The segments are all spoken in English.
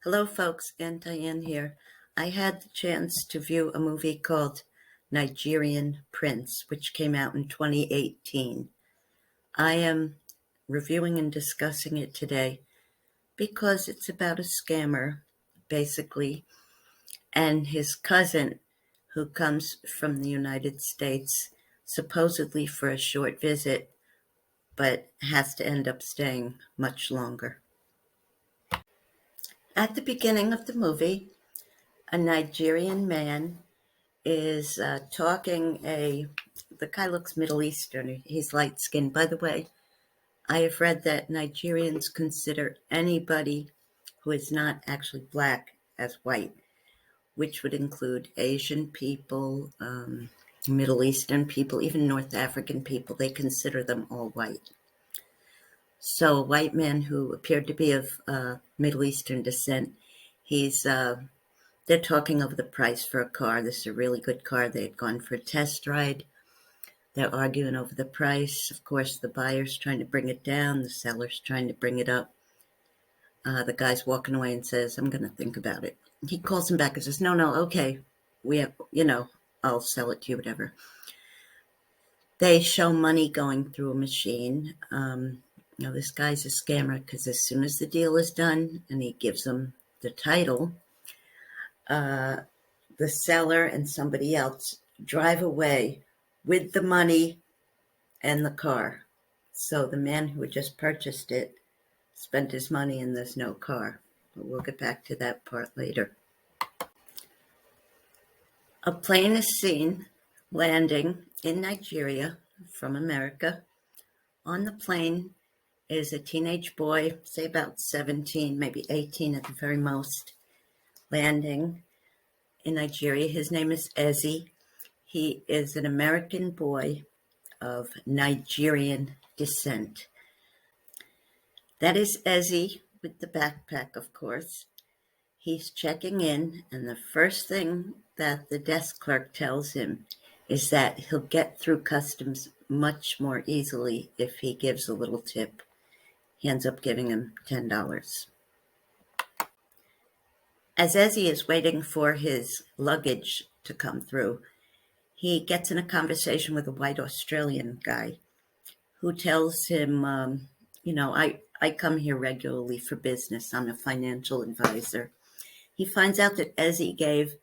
Hello, folks. Diane here. I had the chance to view a movie called Nigerian Prince, which came out in 2018. I am reviewing and discussing it today because it's about a scammer, basically, and his cousin who comes from the United States, supposedly for a short visit, but has to end up staying much longer. At the beginning of the movie, a Nigerian man is the guy looks Middle Eastern. He's light skinned. By the way, I have read that Nigerians consider anybody who is not actually black as white, which would include Asian people, Middle Eastern people, even North African people. They consider them all white. So a white man who appeared to be of Middle Eastern descent, they're talking over the price for a car. This is a really good car. They had gone for a test ride. They're arguing over the price. Of course, the buyer's trying to bring it down. The seller's trying to bring it up. The guy's walking away and says, I'm going to think about it. He calls him back and says, no, okay. I'll sell it to you, whatever. They show money going through a machine. This guy's a scammer because as soon as the deal is done and he gives them the title, the seller and somebody else drive away with the money and the car. So the man who had just purchased it spent his money and there's no car. But we'll get back to that part later. A plane is seen landing in Nigeria from America. On the plane is a teenage boy, say about 17, maybe 18 at the very most, landing in Nigeria. His name is Ezzy. He is an American boy of Nigerian descent. That is Ezzy with the backpack, of course. He's checking in, and the first thing that the desk clerk tells him is that he'll get through customs much more easily if he gives a little tip. He ends up giving him $10. As Ezzy is waiting for his luggage to come through, he gets in a conversation with a white Australian guy who tells him, I come here regularly for business. I'm a financial advisor. He finds out that Ezzy gave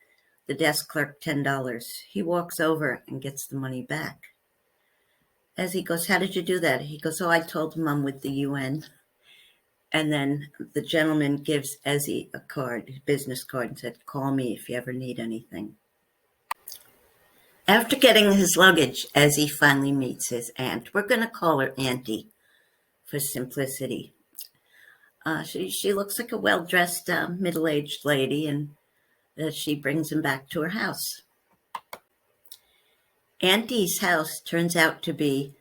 the desk clerk $10. He walks over and gets the money back. Ezzy goes, how did you do that? He goes, I told him I'm with the UN. And then the gentleman gives Ezzy a business card, and said, call me if you ever need anything. After getting his luggage, Ezzy finally meets his aunt. We're going to call her Auntie for simplicity. She looks like a well-dressed, middle-aged lady, and she brings him back to her house. Auntie's house turns out to be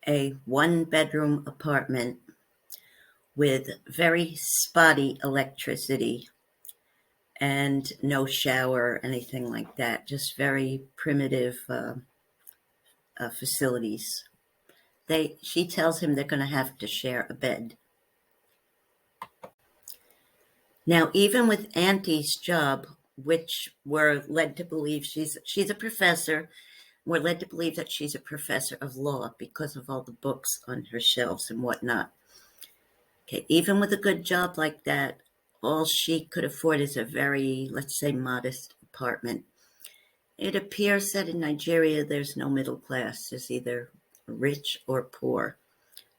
a one-bedroom apartment with very spotty electricity and no shower or anything like that, just very primitive facilities. She tells him they're going to have to share a bed. Now, even with Auntie's job, which we're led to believe she's a professor, we're led to believe that she's a professor of law because of all the books on her shelves and whatnot. Okay, even with a good job like that, all she could afford is a very, let's say, modest apartment. It appears that in Nigeria, there's no middle class. There's either rich or poor.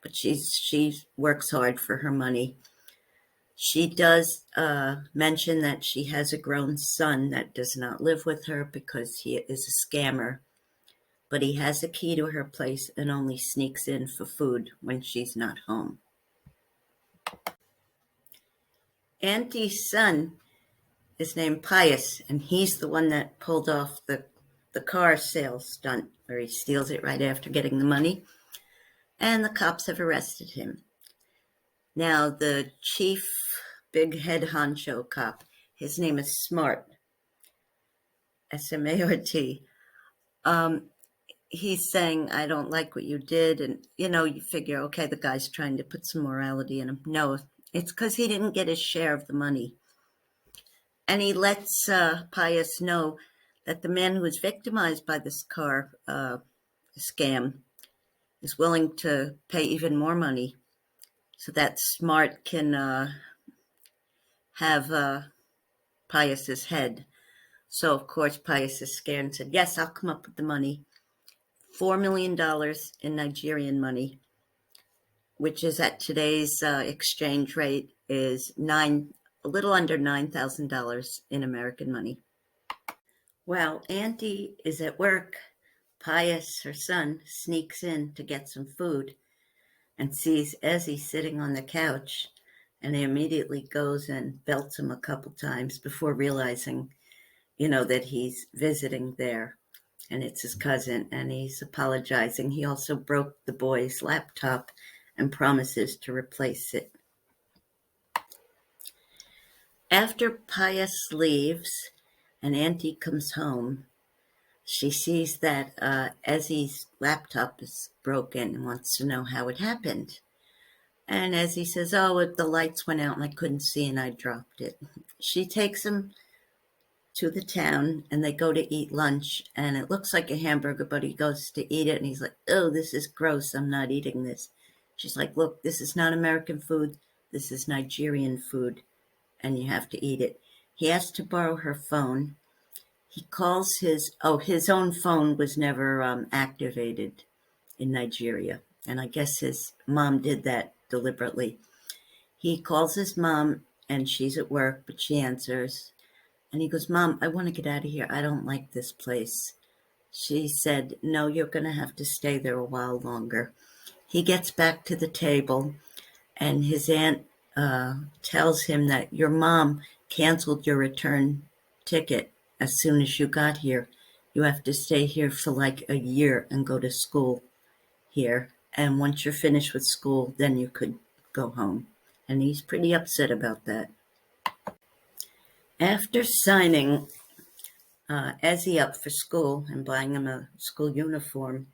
But she works hard for her money. She does mention that she has a grown son that does not live with her because he is a scammer. But he has a key to her place and only sneaks in for food when she's not home. Auntie's son is named Pius, and he's the one that pulled off the car sales stunt where he steals it right after getting the money, and the cops have arrested him. Now, the chief big head honcho cop, his name is Smart, S-M-A-R-T. he's saying, I don't like what you did. And, you figure, okay, the guy's trying to put some morality in him. No, it's because he didn't get his share of the money. And he lets Pius know that the man who was victimized by this car scam is willing to pay even more money so that Smart can have Pius's head. So, of course, Pius is scared and said, yes, I'll come up with the money. $4 million in Nigerian money, which is at today's exchange rate, is a little under $9,000 in American money. While Auntie is at work, Pius, her son, sneaks in to get some food and sees Ezzy sitting on the couch, and he immediately goes and belts him a couple times before realizing, that he's visiting there and it's his cousin, and he's apologizing. He also broke the boy's laptop and promises to replace it. After Pius leaves and Auntie comes home, she sees that Ezzy's laptop is broken and wants to know how it happened. And Ezzy says, oh, the lights went out and I couldn't see and I dropped it. She takes him to the town and they go to eat lunch, and it looks like a hamburger, but he goes to eat it and he's like, oh, this is gross, I'm not eating this. She's like, look, this is not American food, this is Nigerian food, and you have to eat it. He has to borrow her phone. He calls his own phone was never activated in Nigeria, and I guess his mom did that deliberately. He calls his mom and she's at work, but she answers. And he goes, Mom, I want to get out of here. I don't like this place. She said, no, you're going to have to stay there a while longer. He gets back to the table, and his aunt tells him that your mom canceled your return ticket as soon as you got here. You have to stay here for like a year and go to school here. And once you're finished with school, then you could go home. And he's pretty upset about that. After signing Ezzy up for school and buying him a school uniform,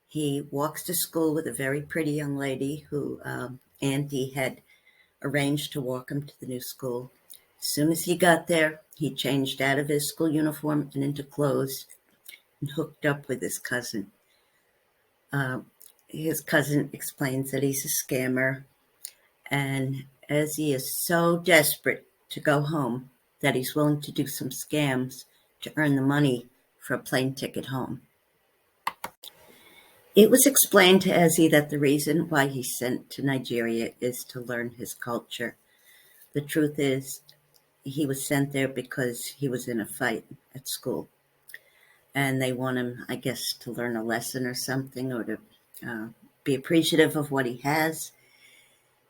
he walks to school with a very pretty young lady who Auntie had arranged to walk him to the new school. As soon as he got there, he changed out of his school uniform and into clothes and hooked up with his cousin. His cousin explains that he's a scammer, and Ezzy is so desperate to go home that he's willing to do some scams to earn the money for a plane ticket home. It was explained to Ezzy that the reason why he's sent to Nigeria is to learn his culture. The truth is, he was sent there because he was in a fight at school. And they want him, I guess, to learn a lesson or something, or to be appreciative of what he has.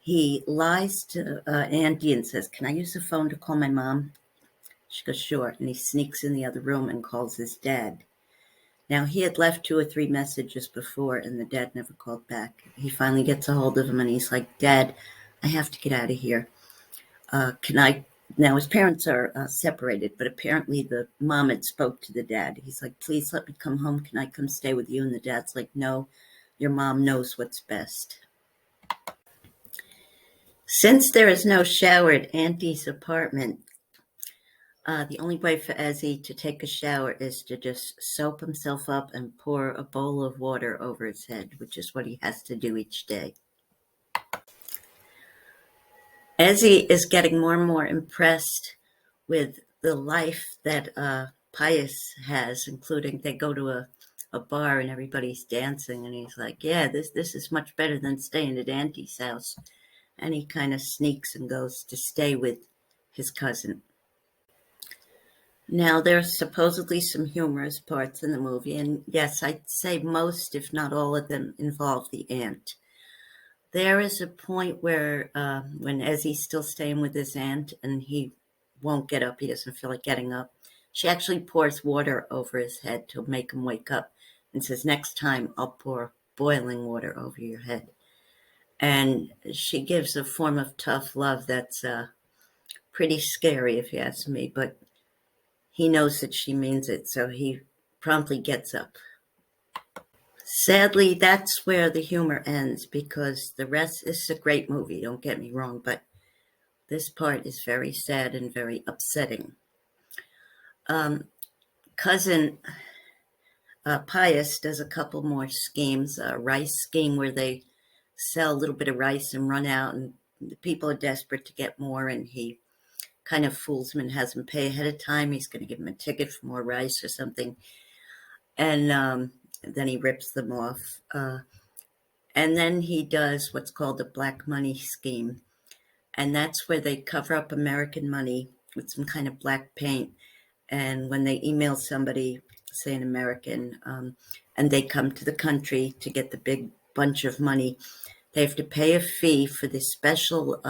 He lies to Auntie and says, can I use the phone to call my mom? She goes, sure. And he sneaks in the other room and calls his dad. Now, he had left 2 or 3 messages before, and the dad never called back. He finally gets a hold of him, and he's like, Dad, I have to get out of here. Can I? Now, his parents are separated, but apparently the mom had spoke to the dad. He's like, please let me come home. Can I come stay with you? And the dad's like, no, your mom knows what's best. Since there is no shower at Auntie's apartment, the only way for Ezzy to take a shower is to just soap himself up and pour a bowl of water over his head, which is what he has to do each day. Ezzy is getting more and more impressed with the life that Pius has, including they go to a bar and everybody's dancing, and he's like, yeah, this is much better than staying at Auntie's house. And he kind of sneaks and goes to stay with his cousin. Now, there's supposedly some humorous parts in the movie, and yes, I'd say most, if not all of them, involve the aunt. There is a point where when Ezzy's still staying with his aunt and he won't get up, he doesn't feel like getting up, she actually pours water over his head to make him wake up and says, next time I'll pour boiling water over your head. And she gives a form of tough love that's pretty scary, if you ask me, but he knows that she means it, so he promptly gets up. Sadly, that's where the humor ends because the rest is a great movie, don't get me wrong, but this part is very sad and very upsetting. Um, cousin Pius does a couple more schemes. A rice scheme where they sell a little bit of rice and run out, and the people are desperate to get more, and he kind of fools them and has them pay ahead of time. He's going to give them a ticket for more rice or something, and then he rips them off. And then he does what's called a black money scheme, and that's where they cover up American money with some kind of black paint. And when they email somebody, say an American, and they come to the country to get the big bunch of money, they have to pay a fee for the special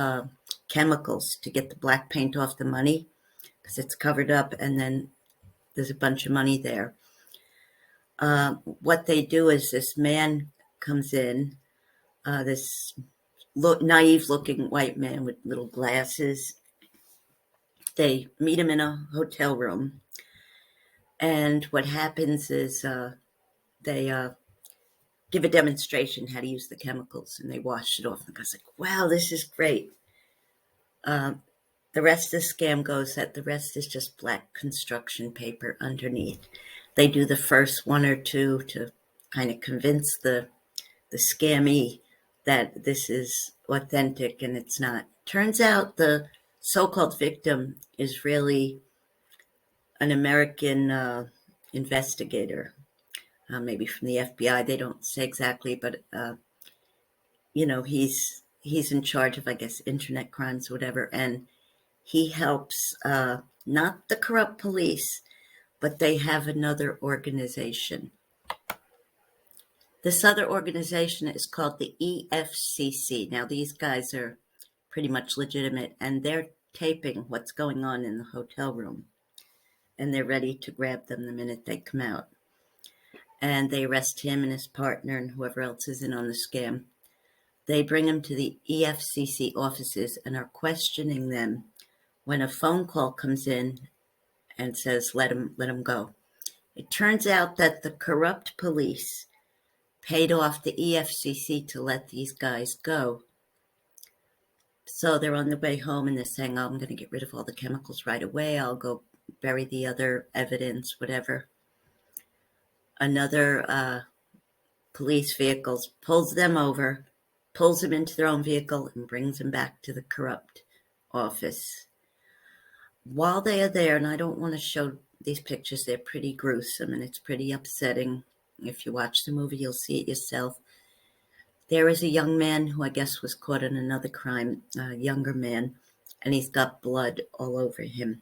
chemicals to get the black paint off the money because it's covered up, and then there's a bunch of money there. What they do is this man comes in, this naive-looking white man with little glasses. They meet him in a hotel room, and what happens is they give a demonstration how to use the chemicals, and they wash it off. And the guy's like, wow, this is great. The rest of the scam goes that the rest is just black construction paper underneath. They do the first one or two to kind of convince the scammy that this is authentic, and it's not. Turns out the so-called victim is really an American investigator, maybe from the FBI. They don't say exactly, but he's in charge of, I guess, internet crimes or whatever, and he helps not the corrupt police, but they have another organization. This other organization is called the EFCC. Now, these guys are pretty much legitimate, and they're taping what's going on in the hotel room, and they're ready to grab them the minute they come out. And they arrest him and his partner and whoever else is in on the scam. They bring him to the EFCC offices and are questioning them when a phone call comes in and says, let him go. It turns out that the corrupt police paid off the EFCC to let these guys go. So they're on the way home and they're saying, oh, I'm going to get rid of all the chemicals right away. I'll go bury the other evidence, whatever. Another police vehicle pulls them over, pulls them into their own vehicle, and brings them back to the corrupt office. While they are there, and I don't want to show these pictures, they're pretty gruesome and it's pretty upsetting. If you watch the movie, you'll see it yourself. There is a young man who I guess was caught in another crime, a younger man, and he's got blood all over him.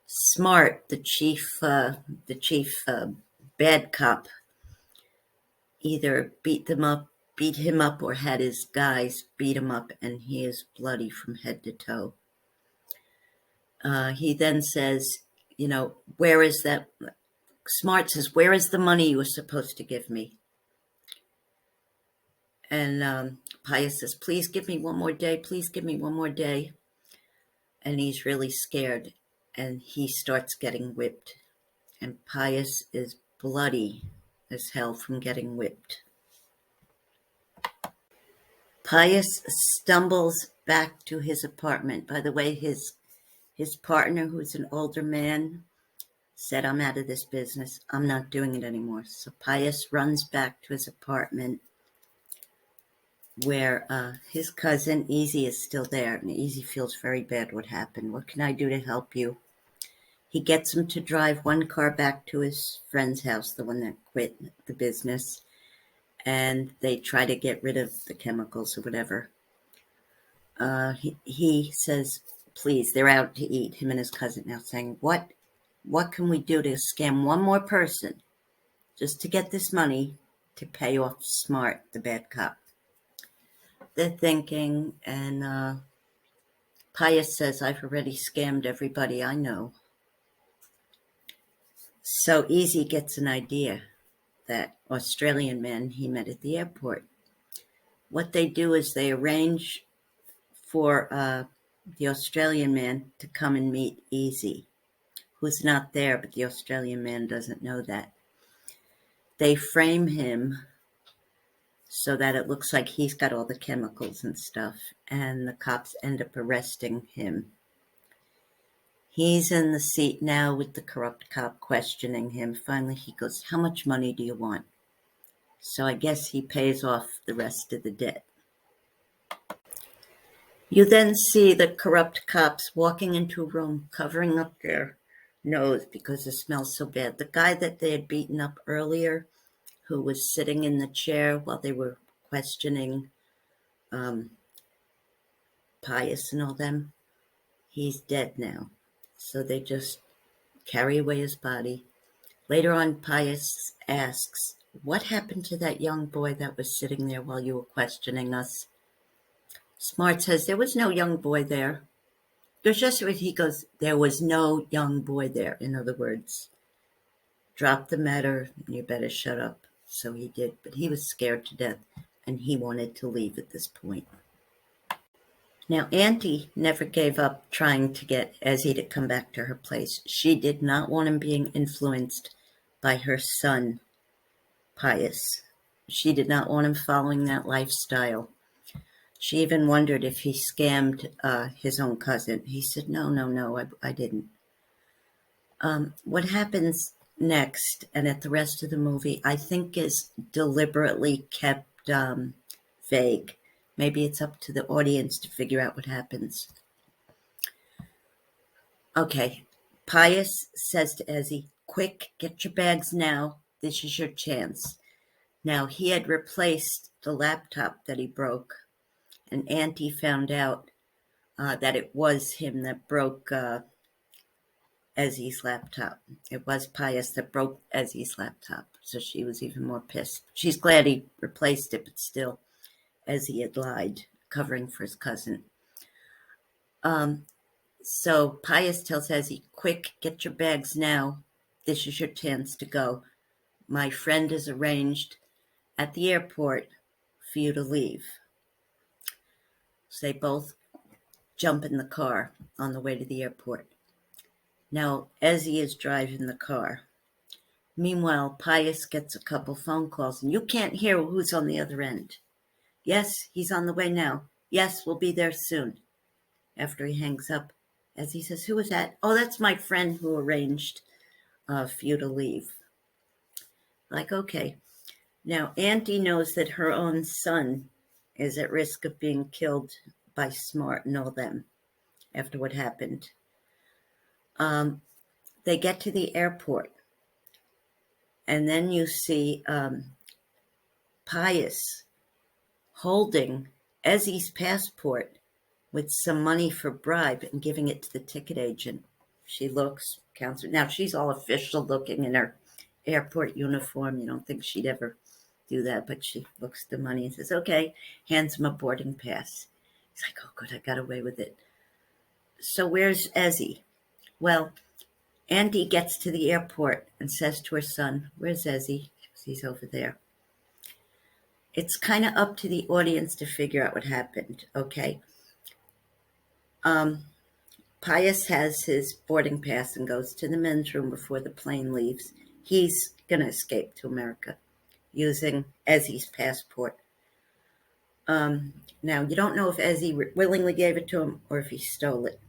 Smart, the chief bad cop, either beat him up, or had his guys beat him up, and he is bloody from head to toe. He then says, where is that? Smart says, where is the money you were supposed to give me? And Pius says, please give me one more day. Please give me one more day. And he's really scared. And he starts getting whipped. And Pius is bloody as hell from getting whipped. Pius stumbles back to his apartment. By the way, his partner, who's an older man, said, I'm out of this business. I'm not doing it anymore. So Pius runs back to his apartment where his cousin, Easy, is still there. And Easy feels very bad what happened. What can I do to help you? He gets him to drive one car back to his friend's house, the one that quit the business. And they try to get rid of the chemicals or whatever. He says, please, they're out to eat, him and his cousin now, saying, what can we do to scam one more person just to get this money to pay off Smart, the bad cop? They're thinking, and Pius says, I've already scammed everybody I know. So Easy gets an idea, that Australian man he met at the airport. What they do is they arrange for the Australian man to come and meet Easy, who's not there, but the Australian man doesn't know that. They frame him so that it looks like he's got all the chemicals and stuff, and the cops end up arresting him. He's in the seat now with the corrupt cop questioning him. Finally, he goes, "How much money do you want?" So I guess he pays off the rest of the debt. You then see the corrupt cops walking into a room, covering up their nose because it smells so bad. The guy that they had beaten up earlier, who was sitting in the chair while they were questioning Pius and all them, he's dead now. So they just carry away his body. Later on, Pius asks, "What happened to that young boy that was sitting there while you were questioning us?" Smart says, "There was no young boy there." There's just what he goes, "There was no young boy there." In other words, drop the matter, you better shut up. So he did, but he was scared to death, and he wanted to leave at this point. Now, Auntie never gave up trying to get Ezzy to come back to her place. She did not want him being influenced by her son, Pius. She did not want him following that lifestyle. She even wondered if he scammed his own cousin. He said, no, I didn't. What happens next, and at the rest of the movie, I think is deliberately kept vague. Maybe it's up to the audience to figure out what happens. Okay, Pius says to Ezzy, "Quick, get your bags now. This is your chance." Now, he had replaced the laptop that he broke, and Auntie found out that it was him that broke Ezzy's laptop. It was Pius that broke Ezzy's laptop, so she was even more pissed. She's glad he replaced it, but still, Ezzy had lied, covering for his cousin. So Pius tells Ezzy, "Quick, get your bags now. This is your chance to go. My friend has arranged at the airport for you to leave." So they both jump in the car on the way to the airport. Now, Ezzy is driving the car. Meanwhile, Pius gets a couple phone calls, and you can't hear who's on the other end. "Yes, he's on the way now. Yes, we'll be there soon." After he hangs up, Ezzy says, "Who is that?" "Oh, that's my friend who arranged for you to leave." Like, okay. Now, Auntie knows that her own son is at risk of being killed by Smart and all them after what happened. They get to the airport, and then you see Pius holding Ezzy's passport with some money for bribe and giving it to the ticket agent. She looks, counts it. Now, she's all official looking in her airport uniform. You don't think she'd ever do that, but she looks at the money and says, "Okay," hands him a boarding pass. He's like, "Oh, good, I got away with it." So where's Ezzy? Well, Andy gets to the airport and says to her son, "Where's Ezzy?" He's over there. It's kind of up to the audience to figure out what happened, okay? Pius has his boarding pass and goes to the men's room before the plane leaves. He's going to escape to America using Ezzy's passport. Now, you don't know if Ezzy willingly gave it to him or if he stole it.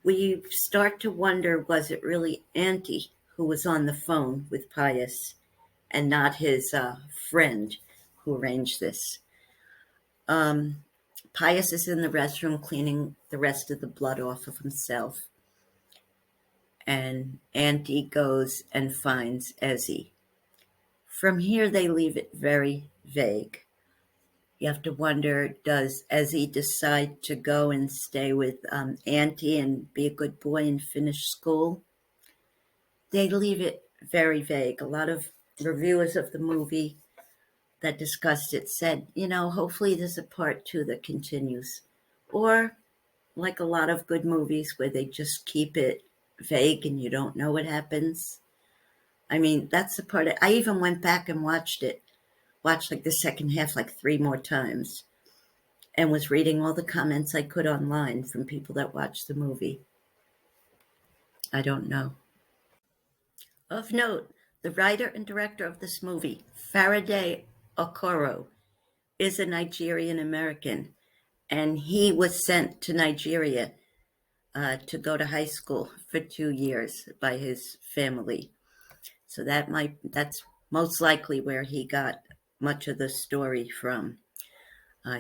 We start to wonder, was it really Auntie who was on the phone with Pius and not his friend who arranged this? Pius is in the restroom cleaning the rest of the blood off of himself. And Auntie goes and finds Ezzy. From here, they leave it very vague. You have to wonder, does Ezzy decide to go and stay with Auntie and be a good boy and finish school? They leave it very vague. A lot of reviewers of the movie that discussed it said, hopefully there's a part 2 that continues. Or, like a lot of good movies where they just keep it vague and you don't know what happens. I mean, that's the part. I even went back and watched like the second half like 3 more times, and was reading all the comments I could online from people that watched the movie. I don't know. Of note, The writer and director of this movie, Faraday Okoro, is a Nigerian American, and he was sent to Nigeria to go to high school for 2 years by his family. So that's most likely where he got much of the story from,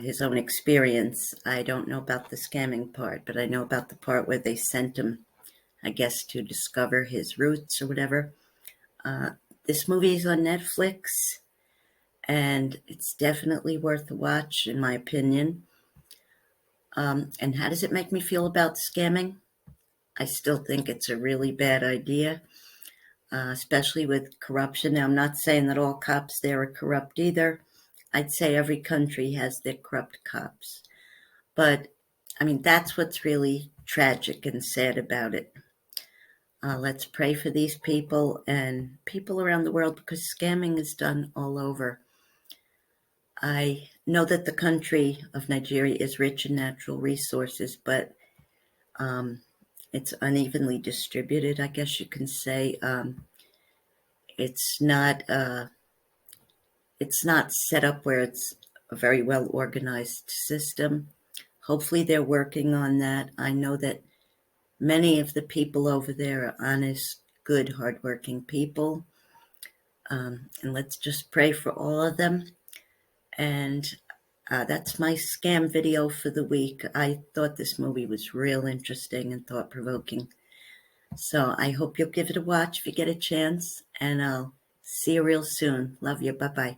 his own experience. I don't know about the scamming part, but I know about the part where they sent him, I guess, to discover his roots or whatever. Uh, this movie is on Netflix, and it's definitely worth a watch, in my opinion. And how does it make me feel about scamming? I still think it's a really bad idea, especially with corruption. Now, I'm not saying that all cops there are corrupt either. I'd say every country has their corrupt cops. But, I mean, that's what's really tragic and sad about it. Let's pray for these people and people around the world, because scamming is done all over. I know that the country of Nigeria is rich in natural resources, but it's unevenly distributed, I guess you can say. It's not set up where it's a very well organized system. Hopefully, they're working on that. I know that many of the people over there are honest, good, hardworking people. And let's just pray for all of them. And that's my scam video for the week. I thought this movie was real interesting and thought-provoking. So I hope you'll give it a watch if you get a chance. And I'll see you real soon. Love you. Bye-bye.